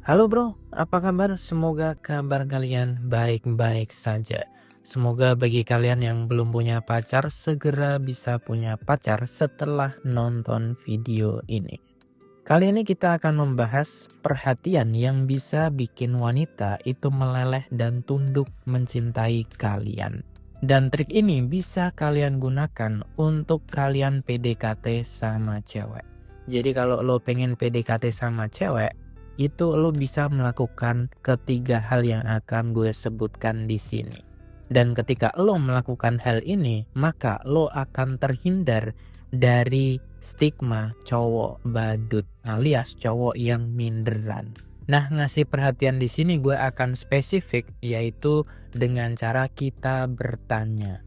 Halo bro, apa kabar? Semoga kabar kalian baik-baik saja. Semoga bagi kalian yang belum punya pacar, segera bisa punya pacar setelah nonton video ini. Kali ini kita akan membahas perhatian yang bisa bikin wanita itu meleleh dan tunduk mencintai kalian. Dan trik ini bisa kalian gunakan untuk kalian PDKT sama cewek. Jadi kalau lo pengen PDKT sama cewek, itu lo bisa melakukan ketiga hal yang akan gue sebutkan di sini. Dan ketika lo melakukan hal ini, maka lo akan terhindar dari stigma cowok badut alias cowok yang minderan. Nah, ngasih perhatian di sini gue akan spesifik, yaitu dengan cara kita bertanya.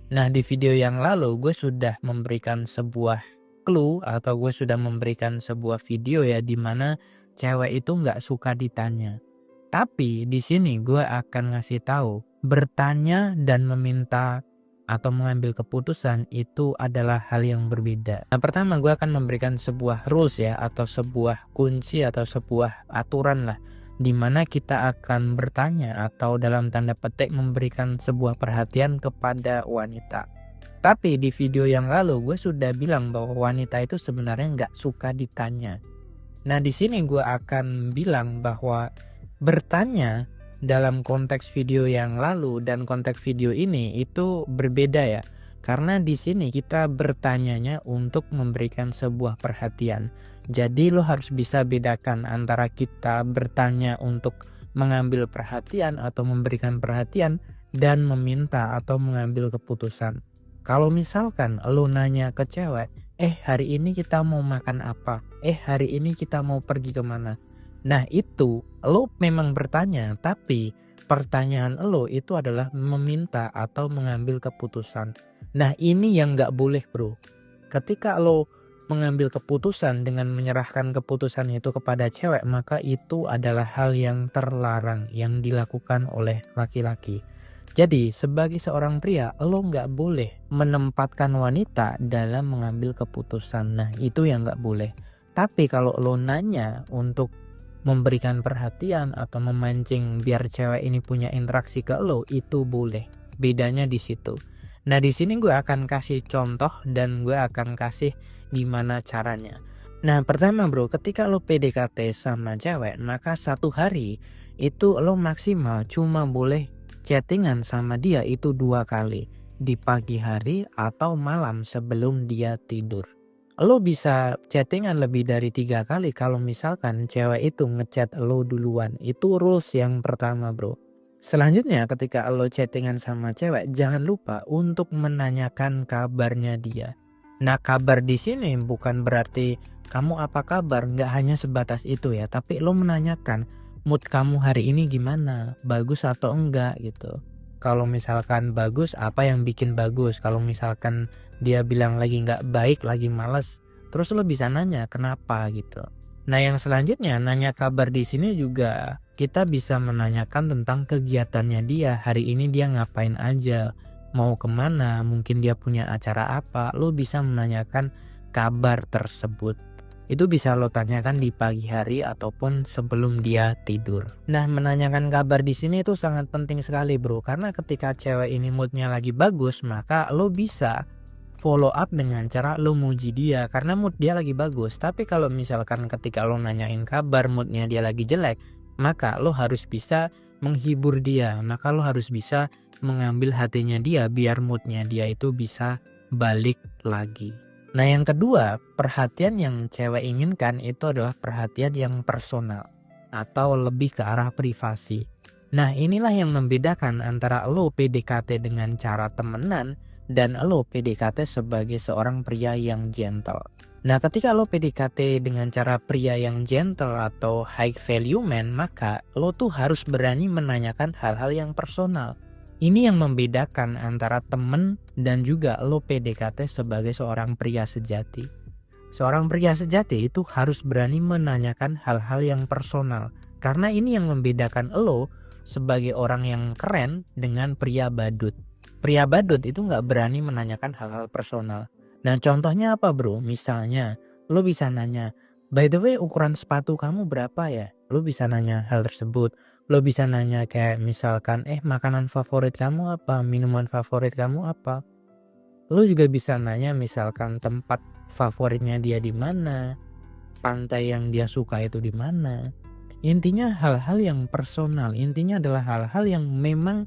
Nah, di video yang lalu gue sudah memberikan sebuah clue atau gue sudah memberikan sebuah video ya di mana cewek itu nggak suka ditanya. Tapi di sini gue akan ngasih tahu bertanya dan meminta atau mengambil keputusan itu adalah hal yang berbeda. Nah, pertama gue akan memberikan sebuah rules ya atau sebuah kunci atau sebuah aturan lah di mana kita akan bertanya atau dalam tanda petik memberikan sebuah perhatian kepada wanita. Tapi di video yang lalu gue sudah bilang bahwa wanita itu sebenarnya nggak suka ditanya. Nah, di sini gue akan bilang bahwa bertanya dalam konteks video yang lalu dan konteks video ini itu berbeda ya. Karena di sini kita bertanyanya untuk memberikan sebuah perhatian. Jadi lo harus bisa bedakan antara kita bertanya untuk mengambil perhatian atau memberikan perhatian dan meminta atau mengambil keputusan. Kalau misalkan lo nanya ke cewek, hari ini kita mau makan apa? Hari ini kita mau pergi kemana? Nah, itu lo memang bertanya, tapi pertanyaan lo itu adalah meminta atau mengambil keputusan. Nah, ini yang gak boleh bro. Ketika lo mengambil keputusan dengan menyerahkan keputusan itu kepada cewek, maka itu adalah hal yang terlarang yang dilakukan oleh laki-laki. Jadi sebagai seorang pria, lo nggak boleh menempatkan wanita dalam mengambil keputusan. Nah, itu yang nggak boleh. Tapi kalau lo nanya untuk memberikan perhatian atau memancing biar cewek ini punya interaksi ke lo, itu boleh. Bedanya di situ. Nah, di sini gue akan kasih contoh dan gue akan kasih gimana caranya. Nah, pertama bro, ketika lo PDKT sama cewek, maka satu hari itu lo maksimal cuma boleh chattingan sama dia itu 2 kali, di pagi hari atau malam sebelum dia tidur. Lo bisa chattingan lebih dari 3 kali kalau misalkan cewek itu ngechat lo duluan. Itu rules yang pertama bro. Selanjutnya ketika lo chattingan sama cewek, jangan lupa untuk menanyakan kabarnya dia. Nah, kabar di sini bukan berarti kamu apa kabar, nggak hanya sebatas itu ya, tapi lo menanyakan mood kamu hari ini gimana, bagus atau enggak gitu. Kalau misalkan bagus, apa yang bikin bagus? Kalau misalkan dia bilang lagi nggak baik, lagi males, terus lo bisa nanya kenapa gitu. Nah, yang selanjutnya nanya kabar di sini juga kita bisa menanyakan tentang kegiatannya dia. Hari ini dia ngapain aja, mau kemana, mungkin dia punya acara apa. Lo bisa menanyakan kabar tersebut. Itu bisa lo tanyakan di pagi hari ataupun sebelum dia tidur. Nah, menanyakan kabar di sini itu sangat penting sekali bro, karena ketika cewek ini moodnya lagi bagus, maka lo bisa follow up dengan cara lo muji dia karena mood dia lagi bagus. Tapi kalau misalkan ketika lo nanyain kabar moodnya dia lagi jelek, maka lo harus bisa menghibur dia, maka lo harus bisa mengambil hatinya dia biar moodnya dia itu bisa balik lagi. Nah, yang kedua, perhatian yang cewek inginkan itu adalah perhatian yang personal atau lebih ke arah privasi. Nah, inilah yang membedakan antara lo PDKT dengan cara temenan dan lo PDKT sebagai seorang pria yang gentle. Nah, ketika lo PDKT dengan cara pria yang gentle atau high value man, maka lo tuh harus berani menanyakan hal-hal yang personal. Ini yang membedakan antara temen dan juga lo PDKT sebagai seorang pria sejati. Seorang pria sejati itu harus berani menanyakan hal-hal yang personal. Karena ini yang membedakan lo sebagai orang yang keren dengan pria badut. Pria badut itu gak berani menanyakan hal-hal personal. Nah, contohnya apa bro? Misalnya lo bisa nanya, by the way ukuran sepatu kamu berapa ya? Lu bisa nanya hal tersebut. Lu bisa nanya kayak misalkan, makanan favorit kamu apa? Minuman favorit kamu apa? Lu juga bisa nanya misalkan tempat favoritnya dia di mana, pantai yang dia suka itu di mana. Intinya hal-hal yang personal, intinya adalah hal-hal yang memang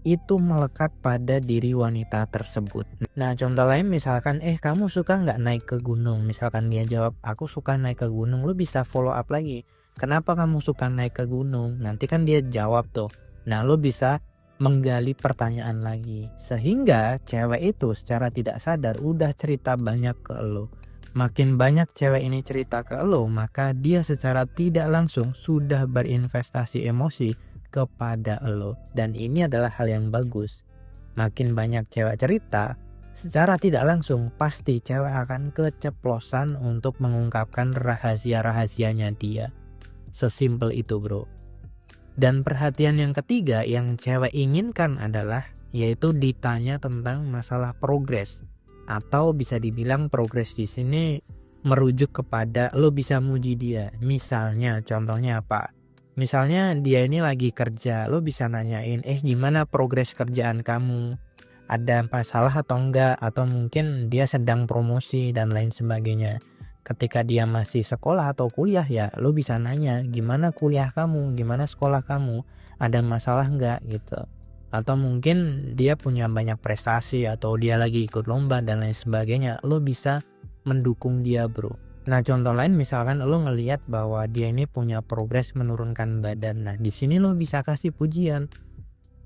itu melekat pada diri wanita tersebut. Nah, contoh lain misalkan, kamu suka nggak naik ke gunung? Misalkan dia jawab, aku suka naik ke gunung. Lu bisa follow up lagi. Kenapa kamu suka naik ke gunung? Nanti kan dia jawab tuh. Nah, lu bisa menggali pertanyaan lagi. Sehingga cewek itu secara tidak sadar udah cerita banyak ke lo. Makin banyak cewek ini cerita ke lo, maka dia secara tidak langsung sudah berinvestasi emosi kepada lo. Dan ini adalah hal yang bagus. Makin banyak cewek cerita, secara tidak langsung pasti cewek akan keceplosan untuk mengungkapkan rahasia-rahasianya dia. Sesimpel itu, bro. Dan perhatian yang ketiga yang cewek inginkan adalah yaitu ditanya tentang masalah progres. Atau bisa dibilang progres di sini merujuk kepada lo bisa muji dia. Misalnya contohnya apa? Misalnya dia ini lagi kerja, lo bisa nanyain, gimana progres kerjaan kamu? Ada masalah atau enggak? Atau mungkin dia sedang promosi dan lain sebagainya. Ketika dia masih sekolah atau kuliah ya, lo bisa nanya, gimana kuliah kamu? Gimana sekolah kamu? Ada masalah enggak gitu? Atau mungkin dia punya banyak prestasi atau dia lagi ikut lomba dan lain sebagainya, lo bisa mendukung dia, bro. Nah, contoh lain misalkan lo ngelihat bahwa dia ini punya progres menurunkan badan. Nah, di sini lo bisa kasih pujian.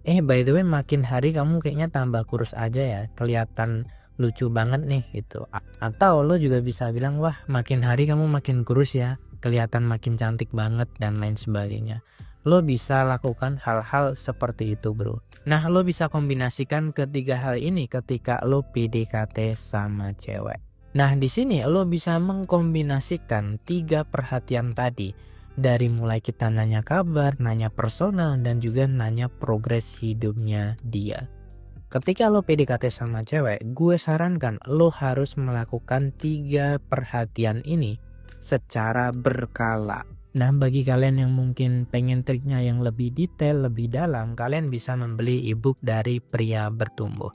By the way, makin hari kamu kayaknya tambah kurus aja ya. Kelihatan lucu banget nih gitu. Atau lo juga bisa bilang, wah, makin hari kamu makin kurus ya. Kelihatan makin cantik banget dan lain sebagainya. Lo bisa lakukan hal-hal seperti itu, bro. Nah, lo bisa kombinasikan ketiga hal ini ketika lo PDKT sama cewek. Nah, di sini lo bisa mengkombinasikan 3 perhatian tadi. Dari mulai kita nanya kabar, nanya personal, dan juga nanya progres hidupnya dia. Ketika lo PDKT sama cewek, gue sarankan lo harus melakukan 3 perhatian ini secara berkala. Nah, bagi kalian yang mungkin pengen triknya yang lebih detail, lebih dalam, kalian bisa membeli ebook dari Pria Bertumbuh.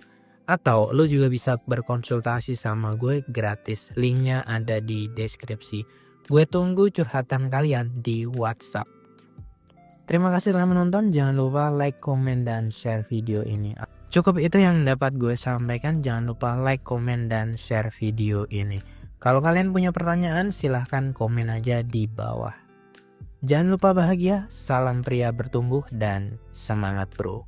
Atau lo juga bisa berkonsultasi sama gue gratis. Linknya ada di deskripsi. Gue tunggu curhatan kalian di WhatsApp. Terima kasih telah menonton. Jangan lupa like, komen, dan share video ini. Cukup itu yang dapat gue sampaikan. Jangan lupa like, komen, dan share video ini. Kalau kalian punya pertanyaan, silahkan komen aja di bawah. Jangan lupa bahagia, salam pria bertumbuh, dan semangat bro.